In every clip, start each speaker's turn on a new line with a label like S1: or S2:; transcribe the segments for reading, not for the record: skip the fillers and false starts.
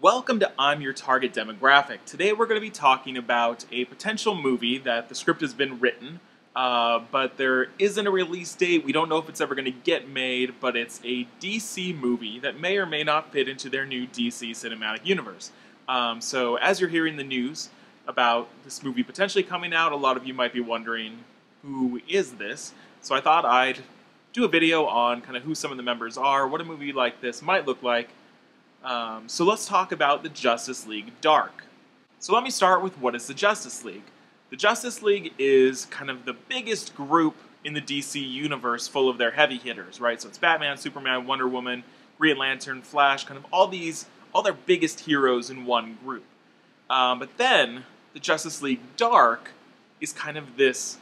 S1: Welcome to I'm Your Target Demographic. Today we're going to be talking about a potential movie that the script has been written, but there isn't a release date. We don't know if it's ever going to get made, but it's a DC movie that may or may not fit into their new DC cinematic universe. So as you're hearing the news about this movie potentially coming out, a lot of you might be wondering, who is this? So I thought I'd do a video on kind of who some of the members are, what a movie like this might look like. So let's talk about the Justice League Dark. So let me start with what is the Justice League. The Justice League is kind of the biggest group in the DC universe full of their heavy hitters, right? So it's Batman, Superman, Wonder Woman, Green Lantern, Flash, kind of all their biggest heroes in one group. But then the Justice League Dark is kind of this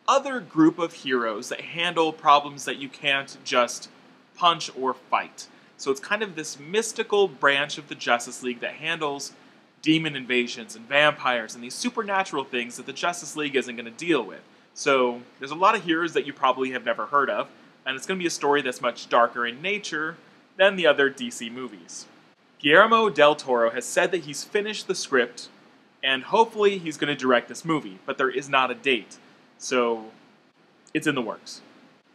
S1: other group of heroes that handle problems that you can't just punch or fight. So it's kind of this mystical branch of the Justice League that handles demon invasions and vampires and these supernatural things that the Justice League isn't going to deal with. So there's a lot of heroes that you probably have never heard of, and it's going to be a story that's much darker in nature than the other DC movies. Guillermo del Toro has said that he's finished the script, and hopefully he's going to direct this movie, but there is not a date. So it's in the works.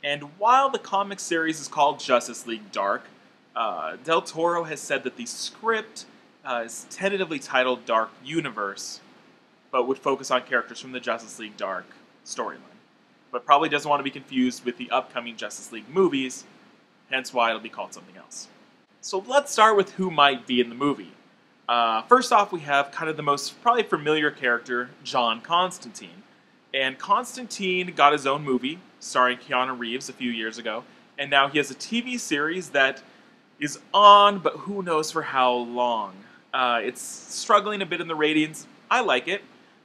S1: And while the comic series is called Justice League Dark, Del Toro has said that the script is tentatively titled Dark Universe, but would focus on characters from the Justice League Dark storyline. But probably doesn't want to be confused with the upcoming Justice League movies, hence why it'll be called something else. So let's start with who might be in the movie. First off, we have kind of the most probably familiar character, John Constantine. And Constantine got his own movie, starring Keanu Reeves a few years ago, and now he has a TV series that is on, but who knows for how long. It's struggling a bit in the ratings. I like it,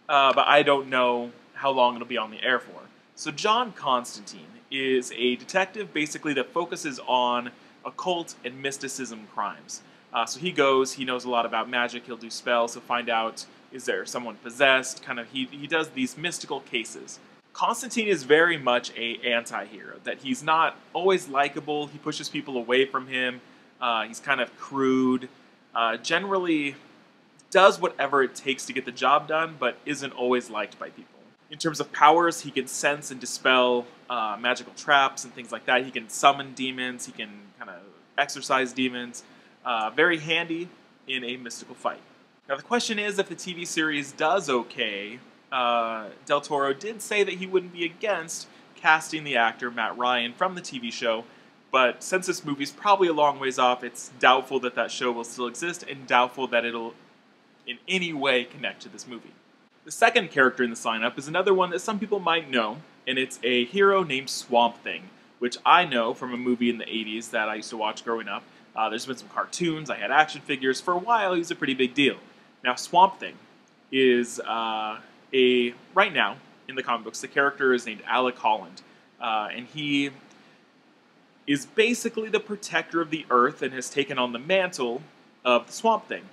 S1: but I don't know how long it'll be on the air for. So John Constantine is a detective basically that focuses on occult and mysticism crimes. So he knows a lot about magic, he'll do spells, he'll find out is there someone possessed, he does these mystical cases. Constantine is very much an anti-hero, that he's not always likable, he pushes people away from him, he's kind of crude, generally does whatever it takes to get the job done, but isn't always liked by people. In terms of powers, he can sense and dispel magical traps and things like that. He can summon demons, he can kind of exorcise demons. Very handy in a mystical fight. Now the question is, if the TV series does okay, Del Toro did say that he wouldn't be against casting the actor Matt Ryan from the TV show, but since this movie's probably a long ways off, it's doubtful that that show will still exist and doubtful that it'll in any way connect to this movie. The second character in the lineup is another one that some people might know, and it's a hero named Swamp Thing, which I know from a movie in the 80s that I used to watch growing up. There's been some cartoons, I had action figures. For a while, he's a pretty big deal. Now, Swamp Thing is right now, in the comic books, the character is named Alec Holland, and he is basically the protector of the Earth and has taken on the mantle of the Swamp Thing.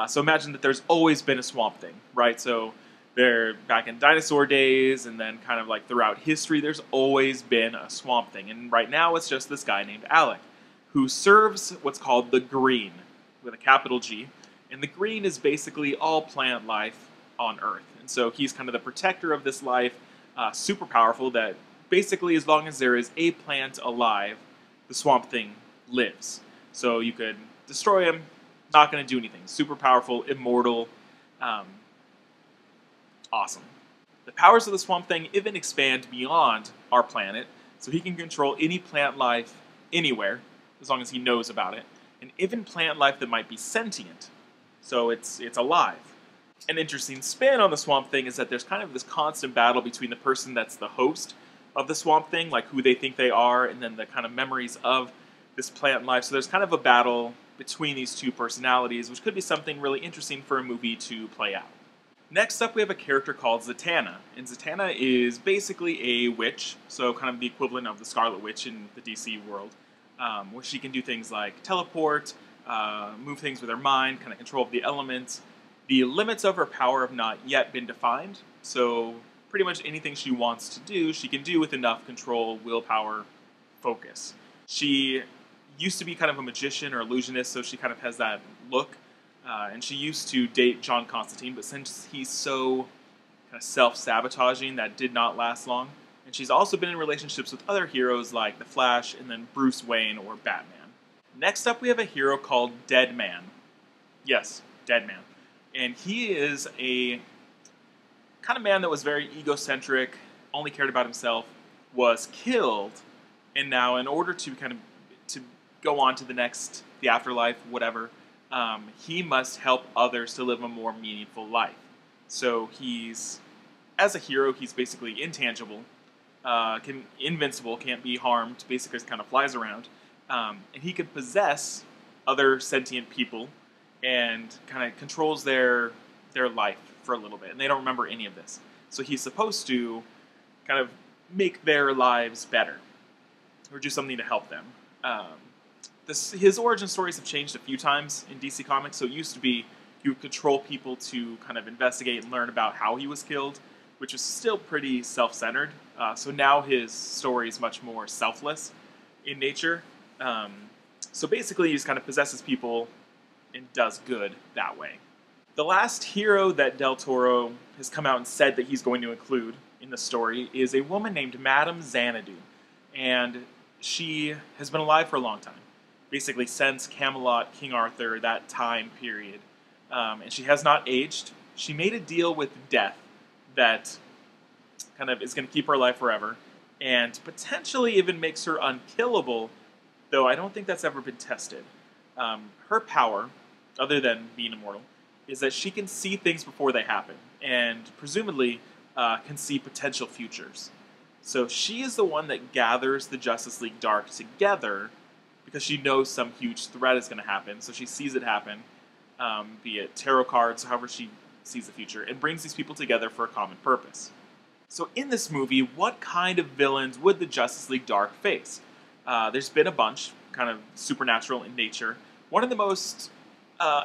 S1: So imagine that there's always been a Swamp Thing, right? So they're back in dinosaur days, and then kind of like throughout history, there's always been a Swamp Thing. And right now, it's just this guy named Alec, who serves what's called the Green, with a capital G. And the Green is basically all plant life on Earth. And so he's kind of the protector of this life, super powerful, that basically as long as there is a plant alive, the Swamp Thing lives. So you could destroy him, not going to do anything. Super powerful, immortal, awesome. The powers of the Swamp Thing even expand beyond our planet, so he can control any plant life anywhere, as long as he knows about it, and even plant life that might be sentient, so it's alive. An interesting spin on the Swamp Thing is that there's kind of this constant battle between the person that's the host of the Swamp Thing, like who they think they are, and then the kind of memories of this plant life. So there's kind of a battle between these two personalities, which could be something really interesting for a movie to play out. Next up, we have a character called Zatanna, and Zatanna is basically a witch, so kind of the equivalent of the Scarlet Witch in the DC world, where she can do things like teleport, move things with her mind, kind of control the elements. The limits of her power have not yet been defined, so pretty much anything she wants to do, she can do with enough control, willpower, focus. She used to be kind of a magician or illusionist, so she kind of has that look and she used to date John Constantine, but since he's so kind of self-sabotaging, that did not last long. And she's also been in relationships with other heroes like the Flash and then Bruce Wayne or Batman. Next up, we have a hero called Dead Man. Yes, Dead Man. And he is a kind of man that was very egocentric, only cared about himself, was killed, and now in order to kind of to go on to the afterlife, whatever, he must help others to live a more meaningful life. So as a hero, he's basically intangible, invincible, can't be harmed, basically just kind of flies around, and he can possess other sentient people and kind of controls their life for a little bit, and they don't remember any of this. So he's supposed to kind of make their lives better or do something to help them. His origin stories have changed a few times in DC Comics. So it used to be he would control people to kind of investigate and learn about how he was killed, which is still pretty self-centered. So now his story is much more selfless in nature. So basically he just kind of possesses people and does good that way. The last hero that Del Toro has come out and said that he's going to include in the story is a woman named Madame Xanadu. And she has been alive for a long time, basically since Camelot, King Arthur, that time period. And she has not aged. She made a deal with death that kind of is going to keep her alive forever and potentially even makes her unkillable, though I don't think that's ever been tested. Her power, other than being immortal, is that she can see things before they happen, and presumably can see potential futures. So she is the one that gathers the Justice League Dark together because she knows some huge threat is going to happen, so she sees it happen, be it tarot cards, however she sees the future, and brings these people together for a common purpose. So in this movie, what kind of villains would the Justice League Dark face? There's been a bunch, kind of supernatural in nature. One of the most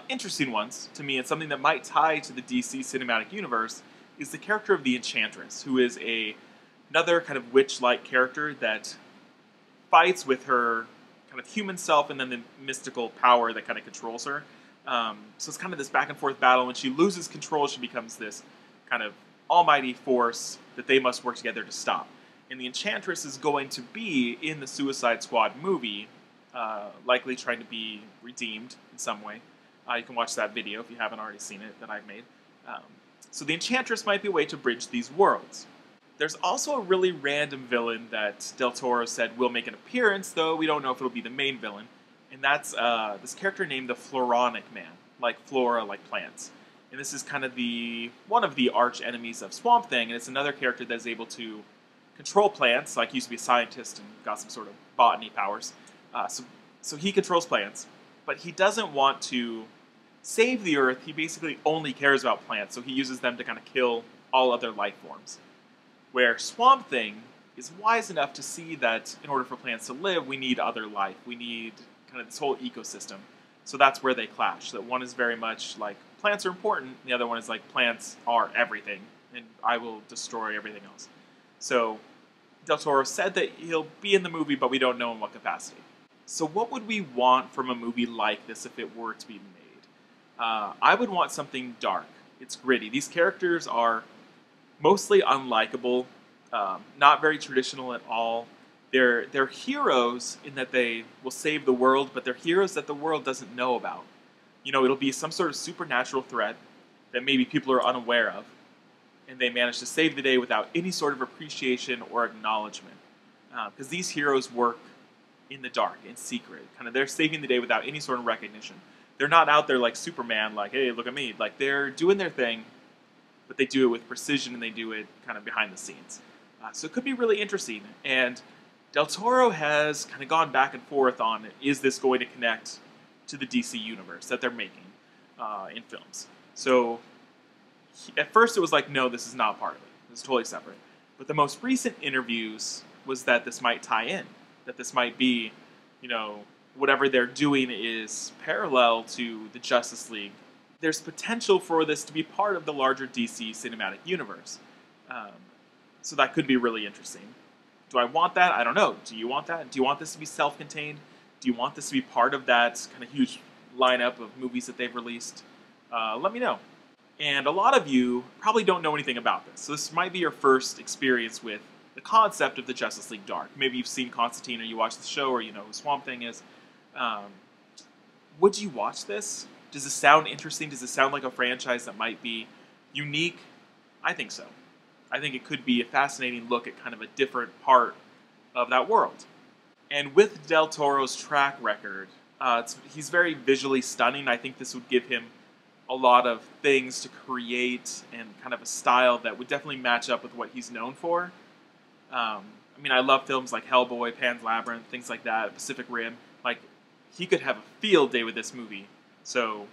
S1: interesting ones to me, and something that might tie to the DC cinematic universe, is the character of the Enchantress, who is another kind of witch-like character that fights with her kind of human self and then the mystical power that kind of controls her. So it's kind of this back and forth battle. When she loses control, she becomes this kind of almighty force that they must work together to stop. And the Enchantress is going to be in the Suicide Squad movie, likely trying to be redeemed in some way. You can watch that video if you haven't already seen it that I've made. So the Enchantress might be a way to bridge these worlds. There's also a really random villain that Del Toro said will make an appearance, though we don't know if it'll be the main villain. And that's this character named the Floronic Man, like flora, like plants. And this is kind of one of the arch enemies of Swamp Thing, and it's another character that is able to control plants, like he used to be a scientist and got some sort of botany powers. So he controls plants, but he doesn't want to save the Earth. He basically only cares about plants, so he uses them to kind of kill all other life forms. Where Swamp Thing is wise enough to see that in order for plants to live, we need other life. We need kind of this whole ecosystem. So that's where they clash. That one is very much like, plants are important, the other one is like, plants are everything, and I will destroy everything else. So Del Toro said that he'll be in the movie, but we don't know in what capacity. So what would we want from a movie like this if it were to be made? I would want something dark. It's gritty. These characters are mostly unlikable, not very traditional at all. They're heroes in that they will save the world, but they're heroes that the world doesn't know about. You know, it'll be some sort of supernatural threat that maybe people are unaware of, and they manage to save the day without any sort of appreciation or acknowledgement. Because these heroes work in the dark, in secret. Kind of, they're saving the day without any sort of recognition. They're not out there like Superman, like, hey, look at me. Like, they're doing their thing, but they do it with precision, and they do it kind of behind the scenes. So it could be really interesting. And Del Toro has kind of gone back and forth on, is this going to connect to the DC universe that they're making in films? So at first it was like, no, this is not part of it. This is totally separate. But the most recent interviews was that this might tie in, that this might be, you know, whatever they're doing is parallel to the Justice League. There's potential for this to be part of the larger DC cinematic universe. So that could be really interesting. Do I want that? I don't know. Do you want that? Do you want this to be self-contained? Do you want this to be part of that kind of huge lineup of movies that they've released, let me know. And a lot of you probably don't know anything about this, so this might be your first experience with the concept of the Justice League Dark. Maybe you've seen Constantine, or you watch the show, or you know who Swamp Thing is. Would you watch this? Does this sound interesting? Does it sound like a franchise that might be unique? I think so. I think it could be a fascinating look at kind of a different part of that world. And with Del Toro's track record, he's very visually stunning. I think this would give him a lot of things to create and kind of a style that would definitely match up with what he's known for. I mean, I love films like Hellboy, Pan's Labyrinth, things like that, Pacific Rim. Like, he could have a field day with this movie. So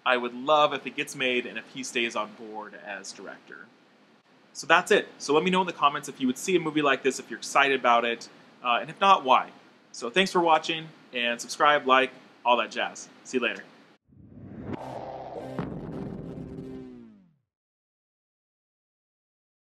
S1: I would love if it gets made and if he stays on board as director. So that's it. So let me know in the comments if you would see a movie like this, if you're excited about it, and if not, why. So thanks for watching, and subscribe, like, all that jazz. See you later.